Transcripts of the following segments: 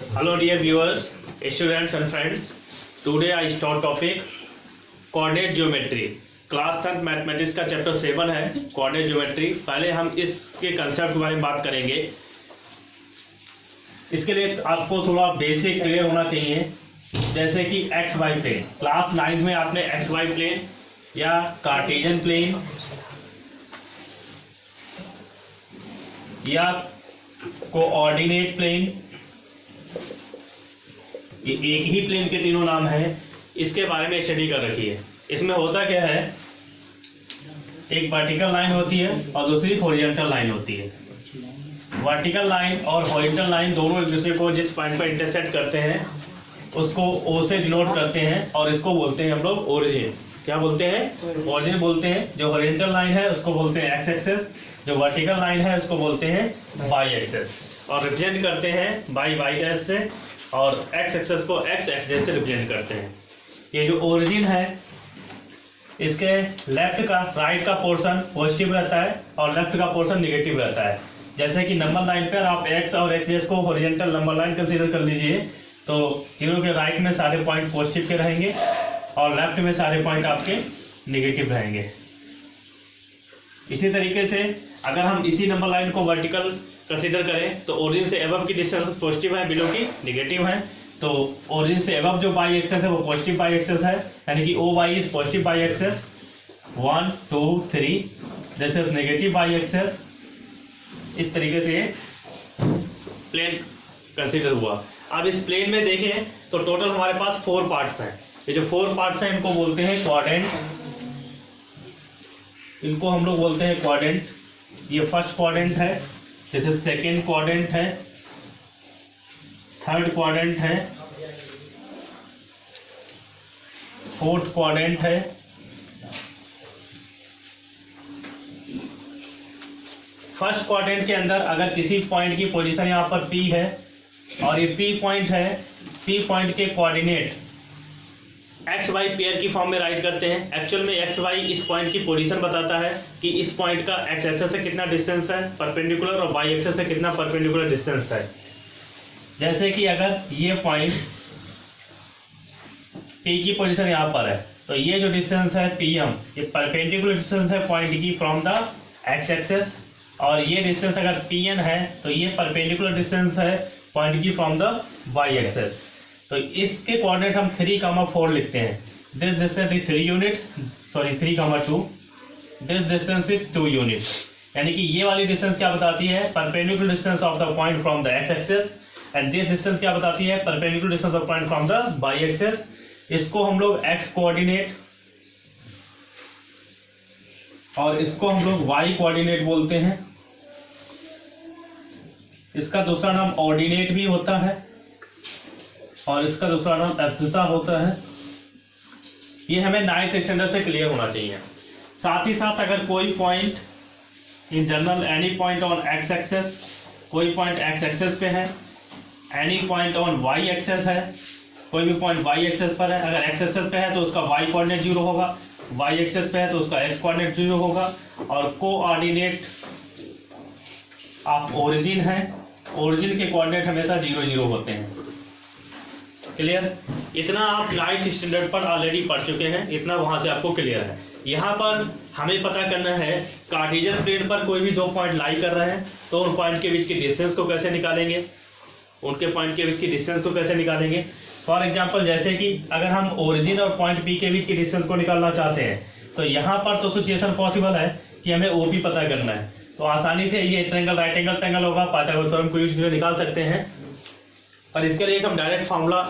Hello dear viewers, students and friends. Today I start topic coordinate geometry. Class 10 mathematics का chapter 7 है coordinate geometry. पहले हम इसके concept के बारे में बात करेंगे। इसके लिए आपको थोड़ा बेसिक क्लियर होना चाहिए, जैसे कि एक्स वाई प्लेन। क्लास 9 में आपने एक्स वाई प्लेन या कार्टेशियन प्लेन या कोऑर्डिनेट प्लेन, ये एक ही प्लेन के तीनों नाम हैं, इसके बारे में स्टडी कर रखी है। इसमें होता क्या है, एक वर्टिकल लाइन होती है और दूसरी हॉरिजॉन्टल लाइन होती है। वर्टिकल लाइन और हॉरिजॉन्टल लाइन दोनों एक दूसरे को जिस पॉइंट पर इंटरसेक्ट करते हैं उसको ओ से डिनोट करते हैं और इसको बोलते हैं हम लोग ओरिजिन। क्या बोलते हैं? ओरिजिन बोलते हैं। जो हॉरिजॉन्टल लाइन है उसको बोलते हैं एक्स एक्सेस, जो वर्टिकल लाइन है उसको बोलते हैं वाई एक्सेस, और रिप्रेजेंट करते हैं बाई वाई डैश से, और एक्स एक्सेस को एक्स एक्स डैश से रिप्रेजेंट करते हैं। ये जो ओरिजिन है इसके लेफ्ट का राइट का पोर्शन पॉजिटिव रहता है और लेफ्ट का पोर्शन नेगेटिव रहता है। जैसे कि नंबर लाइन पर आप एक्स और एक्स डैश को हॉरिजॉन्टल नंबर लाइन कंसीडर कर लीजिए, तो जीरो के राइट में सारे पॉइंट पॉजिटिव के रहेंगे और लेफ्ट में सारे पॉइंट आपके नेगेटिव रहेंगे। इसी तरीके से अगर हम इसी नंबर लाइन को वर्टिकल कंसीडर करें तो ओरिजिन से अबव की डिस्टेंस पॉजिटिव है, बिलो की नेगेटिव है। तो ओरिजिन से अबव जो बाई एक्सेस है वो पॉजिटिव बाई एक्सेस है, यानी कि O Y is positive y axis 1 2 3, this is negative y axis. इस तरीके से प्लेन कंसीडर हुआ। अब इस प्लेन में देखें तो टोटल हमारे पास 4 पार्ट्स हैं। ये जो 4 पार्ट्स हैं इनको बोलते हैं क्वाड्रेंट, इनको हम लोग बोलते हैं क्वाड्रेंट। ये फर्स्ट क्वाड्रेंट है, जैसे सेकेंड क्वाड्रेंट है, थर्ड क्वाड्रेंट है, फोर्थ क्वाड्रेंट है, फर्स्ट क्वाड्रेंट के अंदर अगर किसी पॉइंट की पोजीशन यहाँ पर P है और ये P पॉइंट है, P पॉइंट के कोऑर्डिनेट एक्स वाई पेयर की फॉर्म में राइट करते हैं। एक्चुअल में एक्स वाई इस पॉइंट की पोजीशन बताता है कि इस पॉइंट का एक्स एक्सेस से कितना डिस्टेंस है परपेंडिकुलर और वाई एक्सेस से कितना परपेंडिकुलर डिस्टेंस है। जैसे कि अगर ये पॉइंट P की पोजीशन यहाँ पर है तो ये जो डिस्टेंस है PM, ये परपेंडिकुलर डिस्टेंस है पॉइंट की फ्रॉम द एक्स एक्सेस, और ये डिस्टेंस अगर PN है तो ये परपेंडिकुलर डिस्टेंस है पॉइंट की फ्रॉम द वाई एक्सेस। तो इसके कोऑर्डिनेट हम 3,4 लिखते हैं। This distance is 3 unit, sorry 3,2, this distance is 2 unit. यानी कि ये वाली डिस्टेंस क्या बताती है? Perpendicular distance of the point from the x axis, and this distance क्या बताती है? Perpendicular distance of point from the y axis. इसको हम लोग एक्स कोऑर्डिनेट और इसको हम लोग वाई कोऑर्डिनेट बोलते हैं। इसका दूसरा नाम ऑर्डिनेट भी होता है और इसका दूसरा नाम एब्सिसा होता है। ये हमें 9th स्टैंडर्ड से क्लियर होना चाहिए। साथ ही साथ अगर कोई point in general any point on x axis, कोई पॉइंट एक्स एक्सेस पे है, any point on y axis है, कोई भी पॉइंट वाई एक्सेस पर है, अगर एक्स एक्सेस पे है तो उसका वाई कोऑर्डिनेट 0 होगा, वाई एक्सेस पे है तो उसका एक्स कोऑर्डिनेट 0 होगा, और कोऑर्डिनेट ऑफ ओरिजिन है, ओरिजिन के कोऑर्डिनेट हमेशा 0 0 होते हैं। क्लियर? इतना आप 9th स्टैंडर्ड पर ऑलरेडी पढ़ चुके हैं, इतना वहां से आपको क्लियर है। यहाँ पर हमें पता करना है कार्टेशियन प्लेन पर कोई भी 2 पॉइंट लाई कर रहे हैं तो उन पॉइंट के बीच की डिस्टेंस को कैसे निकालेंगे, उनके पॉइंट के बीच की डिस्टेंस को कैसे निकालेंगे। फॉर एग्जाम्पल जैसे कि अगर हम ओरिजिन और पॉइंट P के बीच की डिस्टेंस को निकालना चाहते हैं तो यहाँ पर तो सिचुएशन पॉसिबल है कि हमें OP पता करना है, तो आसानी से ये ट्रायंगल राइट एंगल ट्रायंगल होगा, पाइथागोरस थ्योरम को यूज करके निकाल सकते हैं। पर इसके लिए हम डायरेक्ट फार्मूला,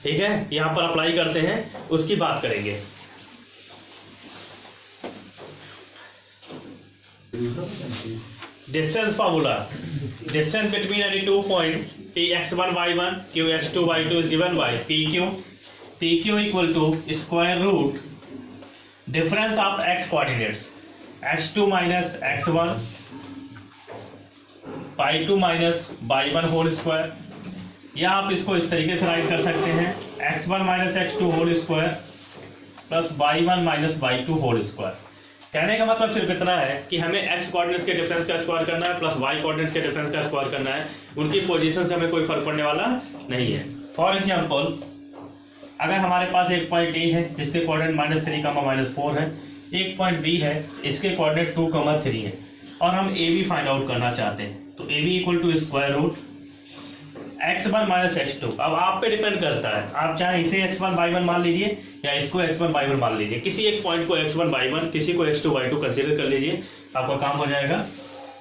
ठीक है, यहाँ पर अप्लाई करते हैं, उसकी बात करेंगे। Distance formula, distance between any 2 points Px1 y1 Qx2 y2 is given by PQ equal to square root difference of x coordinates x2 minus x1 y2 minus y1 whole square, या आप इसको इस तरीके से राइट कर सकते हैं x1 minus x2 whole square plus y1 minus y2 whole square. कहने का मतलब सिर्फ इतना है कि हमें एक्स कोऑर्डिनेट्स के डिफरेंस का स्क्वायर करना है प्लस वाई कोऑर्डिनेट्स के डिफरेंस का स्क्वायर करना है, उनकी पोजीशन से हमें कोई फर्क पड़ने वाला नहीं है। फॉर एग्जांपल अगर हमारे पास एक पॉइंट ए है जिसके कोऑर्डिनेट -3, -4 है, एक पॉइंट बी है इसके कोऑर्डिनेट 2, 3 है, और हम ए बी फाइंड आउट करना चाहते हैं, तो A B equal to square root x1 - x2। अब आप पे डिपेंड करता है, आप चाहे इसे x1 by 1 मान लीजिए या इसको x1 by 1 मान लीजिए, किसी एक पॉइंट को x1 by 1 किसी को x2 by 2 कंसीडर कर लीजिए, आपका काम हो जाएगा।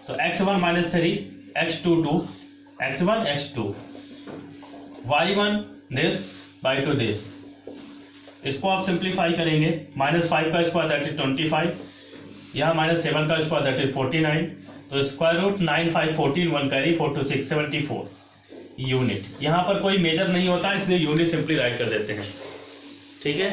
तो x1 - 3 x2 2 x1 x2 y1 this by 2 this, इसको आप सिंप्लीफाई करेंगे, -5 का स्क्वायर दैट इज 25, यहाँ -7 का स्क्वायर दैट इज 49, तो स्क्वायर रूट 9 5 14 1 कैरी 4 2 6 74 यूनिट। यहाँ पर कोई मेजर नहीं होता इसलिए यूनिट सिंपली राइट कर देते हैं, ठीक है।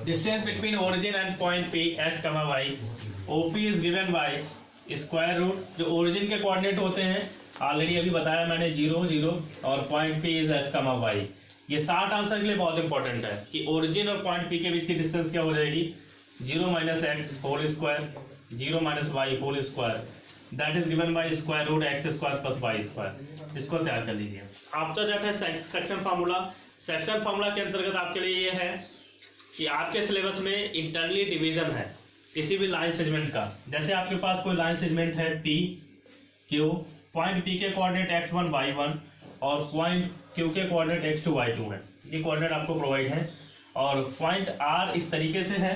Distance between origin and point P S, Y, OP is given by square root, जो ओरिजिन के कोऑर्डिनेट होते हैं ऑलरेडी अभी बताया मैंने 0 0, और point P is S, Y। ये 60 आंसर के लिए बहुत इंपॉर्टेंट है कि ओरिजिन और पॉइंट P के बीच की डिस्टेंस क्या हो जाएगी, 0 - x whole square 0 - y whole square that is given by square root x square plus y square. इसको तैयार कर लीजिए। आपका जो है सेक्शन फार्मूला, सेक्शन फार्मूला के अंतर्गत आपके लिए ये है कि आपके सिलेबस में इंटरनली डिवीजन है किसी भी लाइन सेगमेंट का। जैसे आपके पास कोई लाइन सेगमेंट है P Q, पॉइंट P के कोऑर्डिनेट x1 y1 और पॉइंट Q के कोऑर्डिनेट x2 y2 है, ये कोऑर्डिनेट आपको प्रोवाइड है, और पॉइंट R इस तरीके से है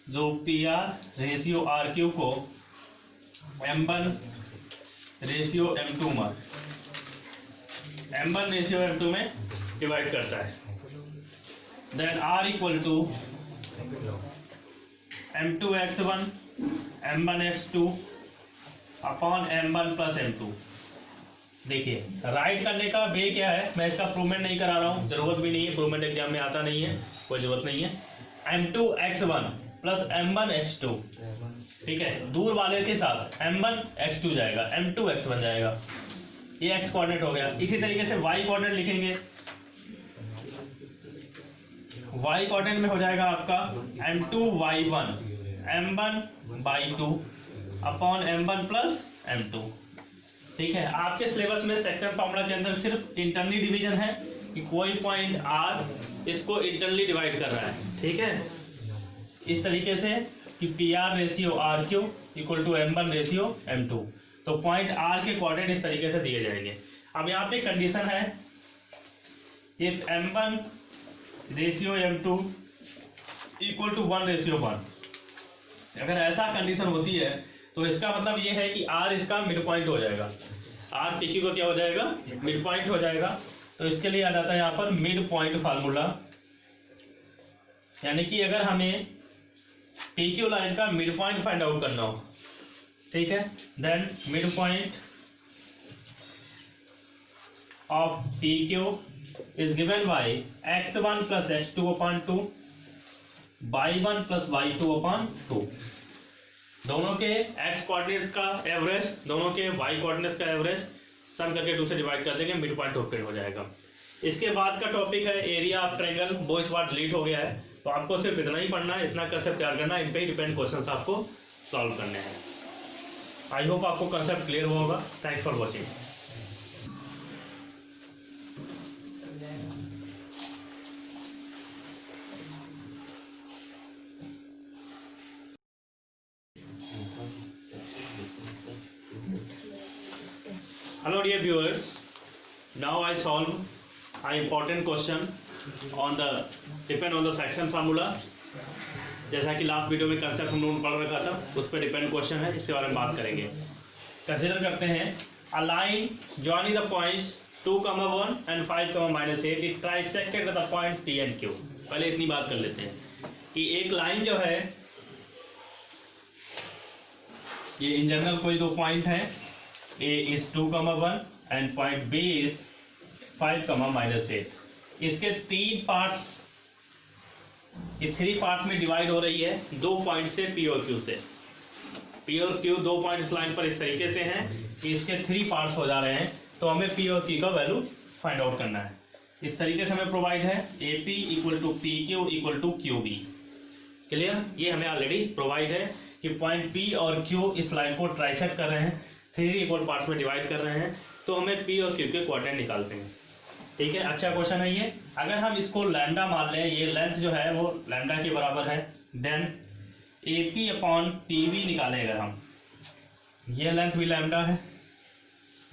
जो PR रेशियो RQ को M1 रेशियो M2 में डिवाइड करता है। Then R equal to M2 x1 M1 x2 upon M1 plus M2। देखिए राइट करने का वे क्या है, मैं इसका प्रूवमेंट नहीं करा रहा हूँ, जरूरत भी नहीं है, प्रूवमेंट एग्जाम में आता नहीं है, कोई जरूरत नहीं है। M2 x1 plus M1 x2, ठीक है, दूर वाले के साथ M1 x2 जाएगा, M2 x1 जाएगा, ये x कोऑर्डिनेट हो गया। इसी तरीके से y कोऑर्डिनेट लिखेंगे, y कोऑर्डिनेट में हो जाएगा आपका M2 y1 M1 by 2 upon M1 plus M2, ठीक है। आपके सिलेबस में सेक्शन फार्मूला के अंदर सिर्फ इंटरनली डिवीजन है कि कोई पॉइंट R इसको इंटरनली डिवाइड कर रहा है, ठीक है, इस तरीके से कि PR ratio RQ equal to M1 ratio M2, तो पॉइंट R के कोऑर्डिनेट इस तरीके से दिए जाएंगे। अब यहाँ पे कंडीशन है if M1 ratio M2 equal to 1 ratio 1, अगर ऐसा कंडीशन होती है तो इसका मतलब ये है कि R इसका मिड पॉइंट हो जाएगा, R PQ को क्या हो जाएगा, मिड पॉइंट हो जाएगा। तो इसके लिए आ जाता है यहाँ पर मिड पॉइंट फार्मूला, यानी कि अगर हमें PQ लाइन का मिड पॉइंट फाइंड आउट करना हो, ठीक है, then mid point of PQ is given by x1 plus x2 upon 2 y1 plus y2 upon 2, दोनों के x कोऑर्डिनेट्स का एवरेज, दोनों के y कोऑर्डिनेट्स का एवरेज सम करके 2 से डिवाइड कर देंगे, मिड पॉइंट ऑब्टेन हो जाएगा। इसके बाद का टॉपिक है एरिया ऑफ ट्रायंगल, वो इस बार डिलीट हो गया है, तो आपको सिर्फ इतना ही पढ़ना है, इतना कंसेप्ट तैयार करना है, इन पे ही डिपेंड क्वेश्चंस आपको सॉल्व करने हैं। आई होप आपको कंसेप्ट क्लियर हुआ होगा। Thanks for watching. Hello dear viewers, now I solve an important question on the depend on the section formula। जैसा कि लास्ट वीडियो में कंसेप्ट हम लोगों ने पढ़ रखा था, उस पर डिपेंड क्वेश्चन है, इसके बारे में बात करेंगे। कंसीडर करते हैं a line joining the points 2,1 and 5,-8 it trisected the points P and Q। पहले इतनी बात कर लेते हैं कि एक लाइन जो है, ये इन जनरल कोई दो पॉइंट है, A is 2,1 and point B is 5,-8। इसके 3 पार्ट्स, ये 3 पार्ट्स में डिवाइड हो रही है 2 पॉइंट से, P और Q से। P और Q 2 पॉइंट्स लाइन पर इस तरीके से हैं कि इसके 3 पार्ट्स हो जा रहे हैं, तो हमें P और Q का वैल्यू फाइंड आउट करना है। इस तरीके से हमें प्रोवाइड है AP equal to PQ equal to QB। Clear? ये हमें ऑलरेडी प्रोवाइड है कि पॉइंट P और Q इस लाइन को ट्राइसेक्ट कर रहे हैं, 3 इक्वल पार्ट्स में डिवाइड कर रहे हैं, तो हमें P और Q के क्वाड्रेंट निकालते हैं। ठीक है, अच्छा क्वेश्चन है ये। अगर हम इसको लैम्डा मान लें, ये लेंथ जो है वो लैम्डा के बराबर है, देन AP अपॉन PB निकालें अगर हम, ये लेंथ भी लैम्डा है,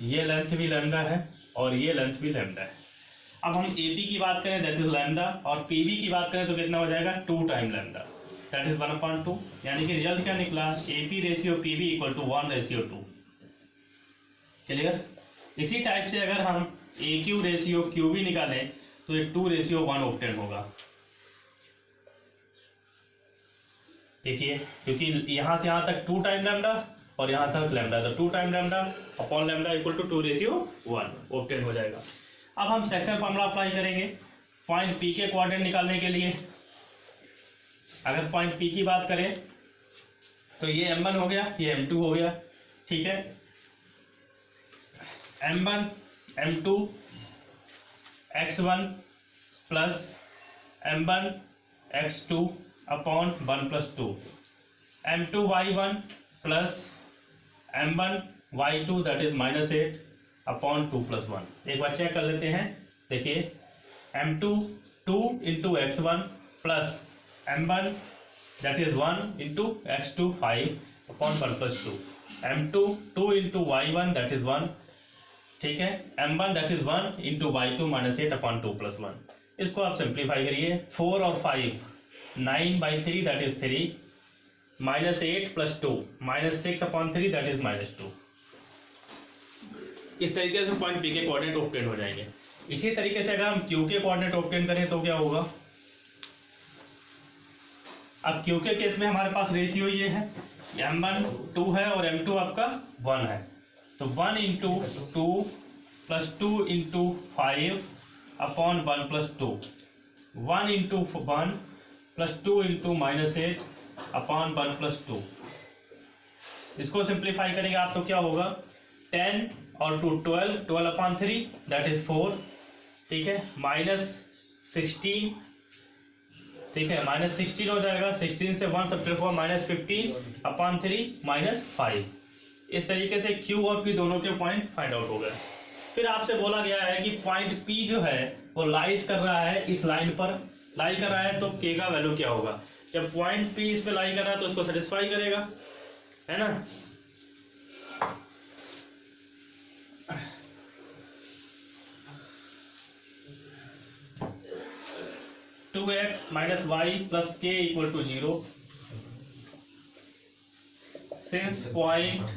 ये लेंथ भी लैम्डा है और ये लेंथ भी लैम्डा है। अब हम AP की बात करें दैट इज लैम्डा, और PB की बात करें तो कितना हो जाएगा 2 टाइम लैम्डा, दैट इज 1/2। यानी कि रिजल्ट क्या निकला, AP ratio PB equal to 1:2। Clear? इसी टाइप से अगर हम AQ रेशियो QB निकालें तो ये 2:1 ऑब्टेन होगा। देखिए, क्योंकि यहां से यहां तक 2 टाइम लैम्डा और यहां तक लैम्डा, तो 2 time lambda upon lambda equal to 2:1 obtain हो जाएगा। अब हम सेक्शन फॉर्मूला अप्लाई करेंगे पॉइंट P के क्वाड्रेंट निकालने के लिए। अगर पॉइंट P की बात करें तो ये M1 हो गया, ये M2 हो गया। ठीक है, M1 M2 x1 plus M1 x2 upon 1+2, M2 y1 plus M1 y2 that is -8 upon 2+1। एक बार चेक कर लेते हैं। देखिए, M2 2 into x1 plus M1 that is 1 into x2 5 upon 1+2, M2 2 into y1 that is 1। ठीक है, M1 that is 1 into y2 -8 upon 2+1। इसको आप simplify करिए, 4 और 5 9/3 that is 3, -8 + 2 -6 upon 3 that is -2। इस तरीके से पॉइंट P के कोऑर्डिनेट ऑब्टेन हो जाएंगे। इसी तरीके से अगर हम Q के कोऑर्डिनेट ऑब्टेन करें तो क्या होगा। अब Q के केस में हमारे पास रेशियो ये है, M1 2 है और M2 आपका 1 है, तो 1 into 2 plus 2 into 5 upon 1+2, 1 into 1 plus 2 into -8 upon 1+2। इसको सिंप्लीफाई करेंगे आप तो क्या होगा, 10 और 2 12, 12 अपॉन 3 दैट इज 4। ठीक है, -16, ठीक है, -16 हो जाएगा, 16 से 1 सब्ट्रैक्ट हुआ -15 अपॉन 3 -5। इस तरीके से Q और P दोनों के पॉइंट फाइंड आउट हो गए। फिर आपसे बोला गया है कि पॉइंट P जो है वो लाइज कर रहा है, इस लाइन पर लाई कर रहा है, तो K का वैल्यू क्या होगा। जब पॉइंट P इस पे लाई कर रहा है तो इसको सेटिस्फाई करेगा, है ना। 2x - y plus k equal to 0 since point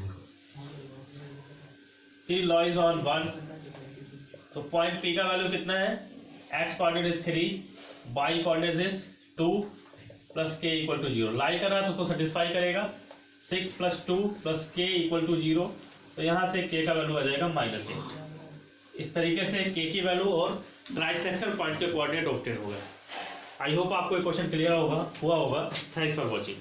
P lies on 1, तो पॉइंट P का वैल्यू कितना है, x coordinate is 3, y coordinate is 2 plus k equal to 0। Lie कर रहा है तो उसको सेटिस्फाई करेगा, 6 + 2 + k इक्वल टू 0, तो यहाँ से k का वैल्यू आ जाएगा -8। इस तरीके से k की वैल्यू और ट्राइसेक्शन पॉइंट के कोऑर्डिनेट ऑब्टेन हो गए। आई होप आपको ये क्वेश्चन क्लियर हुआ होगा। Thanks for watching.